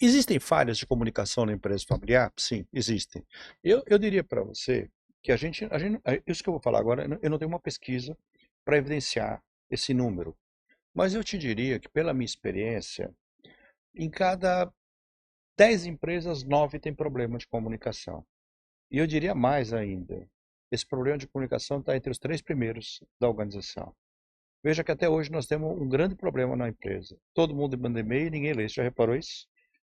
Existem falhas de comunicação na empresa familiar? Sim, existem. Eu diria para você que isso que eu vou falar agora, eu não tenho uma pesquisa para evidenciar esse número, mas eu te diria que, pela minha experiência, em cada 10 empresas, 9 têm problema de comunicação. E eu diria mais ainda, esse problema de comunicação está entre os 3 primeiros da organização. Veja que até hoje nós temos um grande problema na empresa. Todo mundo manda e-mail e ninguém lê. Você já reparou isso?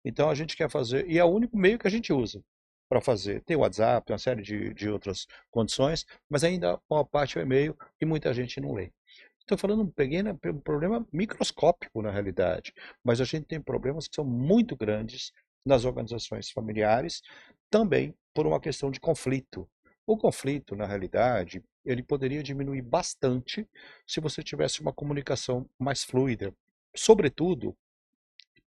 Então a gente quer fazer, e é o único meio que a gente usa para fazer. Tem o WhatsApp, tem uma série de outras condições, mas ainda uma parte é o e-mail e muita gente não lê. Estou falando um problema microscópico na realidade, mas a gente tem problemas que são muito grandes nas organizações familiares, também por uma questão de conflito. O conflito, na realidade, ele poderia diminuir bastante se você tivesse uma comunicação mais fluida, sobretudo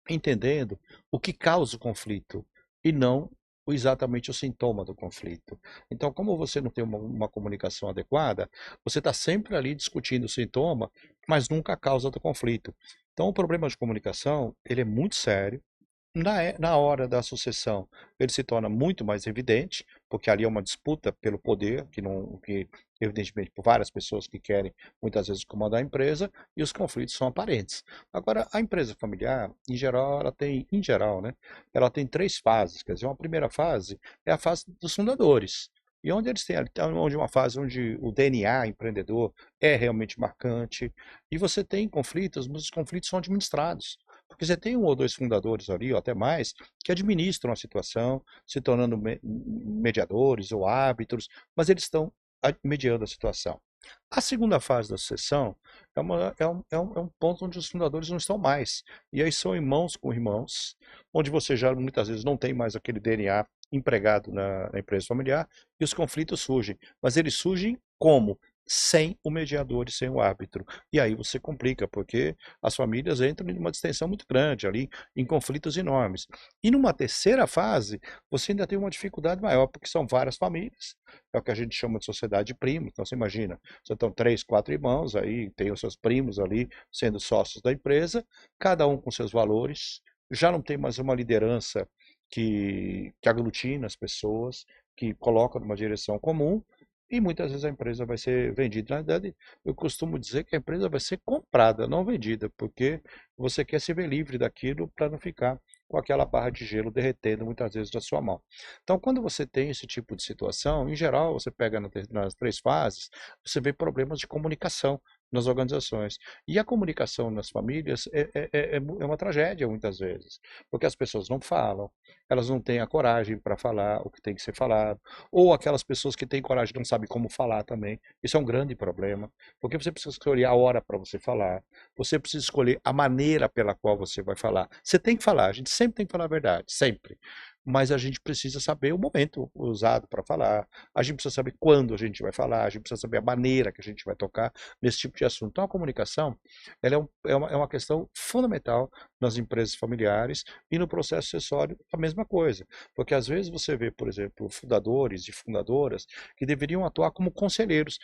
entendendo o que causa o conflito e não exatamente o sintoma do conflito. Então, como você não tem uma comunicação adequada, você está sempre ali discutindo o sintoma, mas nunca a causa do conflito. Então, o problema de comunicação, ele é muito sério, na hora da sucessão, ele se torna muito mais evidente, porque ali é uma disputa pelo poder, que evidentemente por várias pessoas que querem muitas vezes comandar a empresa, e os conflitos são aparentes. Agora, a empresa familiar, em geral, né, ela tem 3 fases. Quer dizer, uma primeira fase é a fase dos fundadores. E onde eles têm, onde uma fase onde o DNA empreendedor é realmente marcante, e você tem conflitos, mas os conflitos são administrados. Porque você tem um ou 2 fundadores ali, ou até mais, que administram a situação, se tornando mediadores ou árbitros, mas eles estão mediando a situação. A segunda fase da sucessão é um ponto onde os fundadores não estão mais. E aí são irmãos com irmãos, onde você já muitas vezes não tem mais aquele DNA empregado na empresa familiar, e os conflitos surgem. Mas eles surgem como? Sem o mediador e sem o árbitro. E aí você complica, porque as famílias entram em uma distensão muito grande ali, em conflitos enormes. E numa terceira fase, você ainda tem uma dificuldade maior, porque são várias famílias, é o que a gente chama de sociedade de primos. Então você imagina, você estão 3, 4 irmãos, aí tem os seus primos ali sendo sócios da empresa, cada um com seus valores, já não tem mais uma liderança que aglutina as pessoas, que coloca numa direção comum, e muitas vezes a empresa vai ser vendida. Na verdade, eu costumo dizer que a empresa vai ser comprada, não vendida, porque você quer se ver livre daquilo para não ficar com aquela barra de gelo derretendo muitas vezes na sua mão. Então, quando você tem esse tipo de situação, em geral, você pega nas 3 fases, você vê problemas de comunicação nas organizações. E a comunicação nas famílias é uma tragédia muitas vezes, porque as pessoas não falam, elas não têm a coragem para falar o que tem que ser falado, ou aquelas pessoas que têm coragem não sabem como falar também. Isso é um grande problema, porque você precisa escolher a hora para você falar, você precisa escolher a maneira pela qual você vai falar. Você tem que falar, a gente sempre tem que falar a verdade, sempre. Mas a gente precisa saber o momento usado para falar, a gente precisa saber quando a gente vai falar, a gente precisa saber a maneira que a gente vai tocar nesse tipo de assunto. Então, a comunicação ela é uma questão fundamental nas empresas familiares e no processo sucessório a mesma coisa. Porque às vezes você vê, por exemplo, fundadores e fundadoras que deveriam atuar como conselheiros.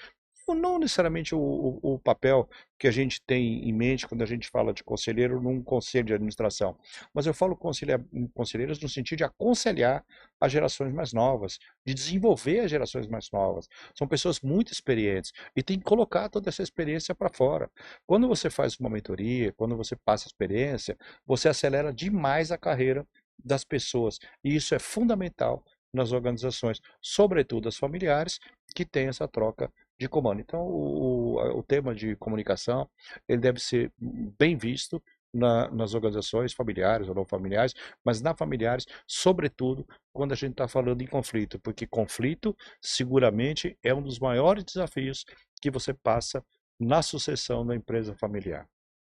Não necessariamente o papel que a gente tem em mente quando a gente fala de conselheiro num conselho de administração, mas eu falo conselheiros no sentido de aconselhar as gerações mais novas, de desenvolver as gerações mais novas. São pessoas muito experientes e tem que colocar toda essa experiência para fora. Quando você faz uma mentoria, quando você passa experiência, você acelera demais a carreira das pessoas e isso é fundamental nas organizações, sobretudo as familiares, que têm essa troca de comando. Então, o tema de comunicação, ele deve ser bem visto nas organizações familiares ou não familiares, mas na familiares, sobretudo quando a gente está falando em conflito, porque conflito seguramente é um dos maiores desafios que você passa na sucessão da empresa familiar.